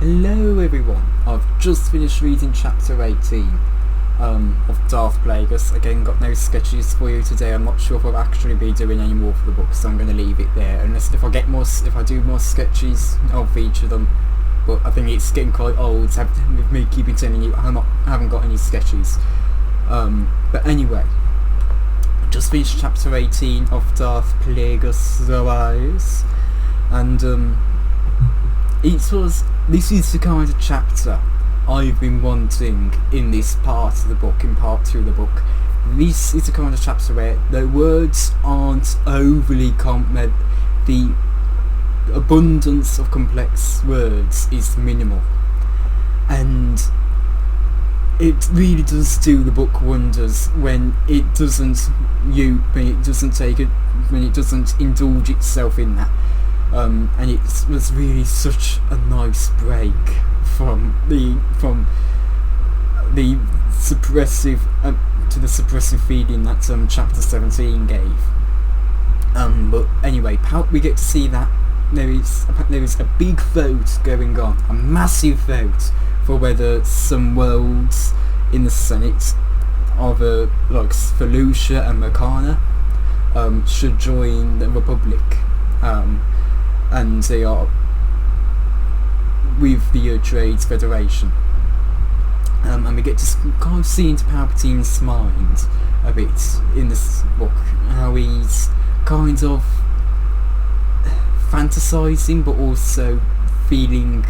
Hello everyone, I've just finished reading chapter 18 of Darth Plagueis. Again, got no sketches for you today. I'm not sure if I'll actually be doing any more for the book, so I'm going to leave it there. Unless if I do more sketches, I'll feature them. But I think it's getting quite old with me keeping telling you I haven't got any sketches. But anyway, just finished chapter 18 of Darth Plagueis, and this is the kind of chapter I've been wanting in this part of the book, in part 2 of the book. This is the kind of chapter where the words aren't overly the abundance of complex words is minimal, and it really does do the book wonders when it doesn't indulge itself in that. And it was really such a nice break from the suppressive to the suppressive feeling that chapter 17 gave. But anyway, we get to see that there is a big vote going on, a massive vote for whether some worlds in the Senate of like Felucia and Meccana should join the Republic. And they are with the Trades Federation, and we get to kind of see into Palpatine's mind a bit in this book, how he's kind of fantasizing but also feeling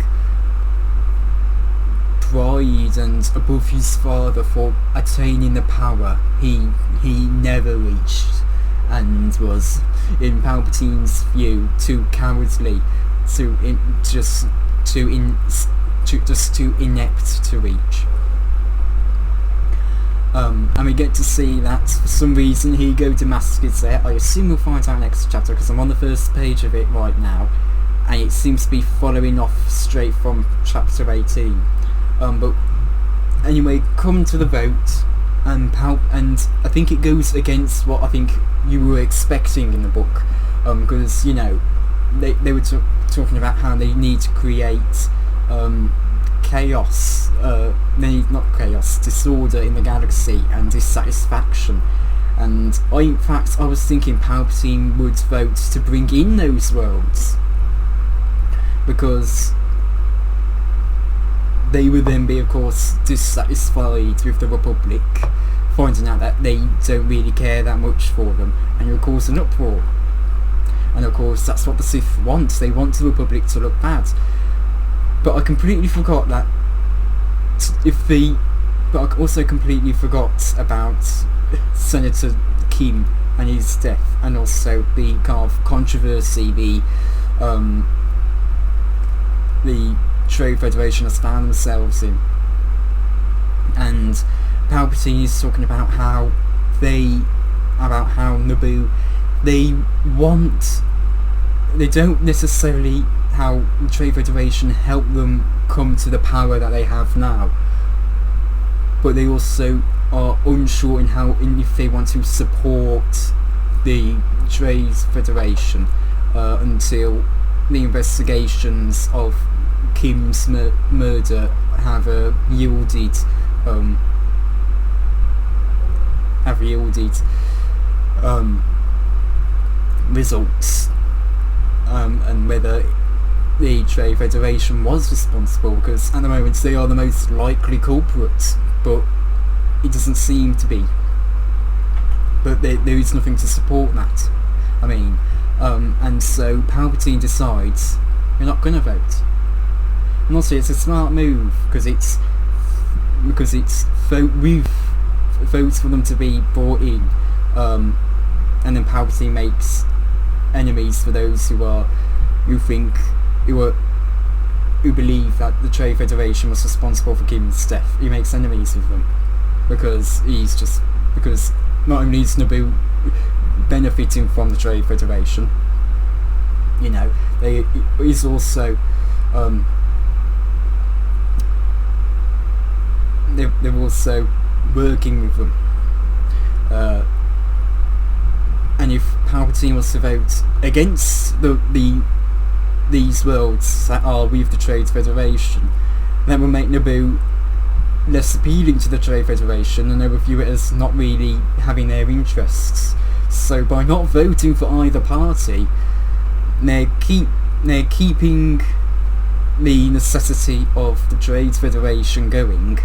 pride and above his father for attaining the power he never reached, and was, in Palpatine's view, too cowardly, too inept to reach. And we get to see that for some reason Ego Damask is there. I assume we'll find out next chapter, because I'm on the first page of it right now, and it seems to be following off straight from chapter 18. But anyway, come to the vote, and I think it goes against what I think you were expecting in the book, because they were talking about how they need to create chaos, disorder in the galaxy and dissatisfaction, and I was thinking Palpatine would vote to bring in those worlds, because they would then be, of course, dissatisfied with the Republic, finding out that they don't really care that much for them, and it will cause an uproar. And of course that's what the Sith want. They want the Republic to look bad. But I completely forgot that but I also completely forgot about Senator Kim and his death, and also the kind of controversy the Trade Federation has found themselves in. And Palpatine is talking about how Naboo, they don't necessarily how the Trade Federation help them come to the power that they have now, but they also are unsure in if they want to support the Trade Federation until the investigations of Kim's murder have yielded results, and whether the Trade Federation was responsible, because at the moment they are the most likely culprits, but it doesn't seem to be. But there is nothing to support that. I mean, and so Palpatine decides you're not going to vote. And also it's a smart move, because it's votes for them to be brought in, and then Palpatine makes enemies for those who believe that the Trade Federation was responsible for Kim's death. He makes enemies with them, because not only is Naboo benefiting from the Trade Federation, he's also they're also working with them. And if Palpatine was to vote against the these worlds that are with the Trade Federation, that will make Naboo less appealing to the Trade Federation, and they will view it as not really having their interests. So by not voting for either party, they're keeping the necessity of the Trade Federation going,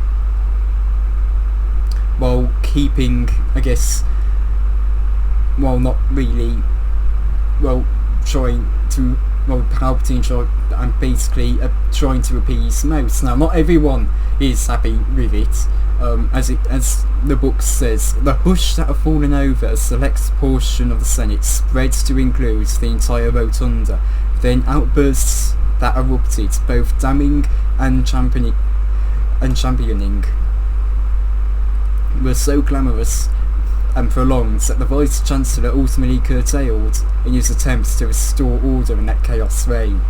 while keeping, I guess, while not really, trying to, Palpatine and basically trying to appease most. Now, not everyone is happy with it. As the book says, the hush that had fallen over a select portion of the Senate spreads to include the entire rotunda. Then outbursts that erupted, both damning and championing, were so clamorous and prolonged that the Vice Chancellor ultimately curtailed in his attempts to restore order in that chaos reign.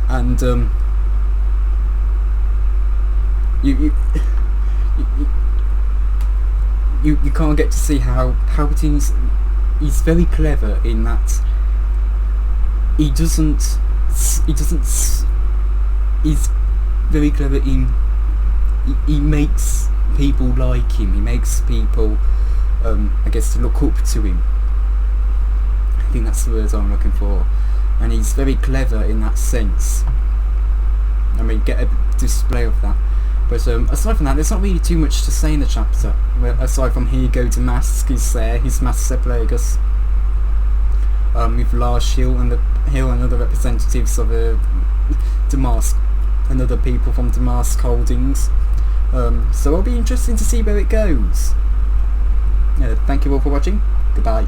And you can't get to see how Palpatine's, he's very clever in that he's very clever in he makes people like him, he makes people I guess look up to him. I think that's the word I'm looking for, and he's very clever in that sense. I mean, get a display of that. But aside from that, there's not really too much to say in the chapter. Aside from here, go to Mask is there, his Master Plagueis, with Lars Hill and other representatives of Damask and other people from Damask Holdings. So it'll be interesting to see where it goes. Thank you all for watching. Goodbye.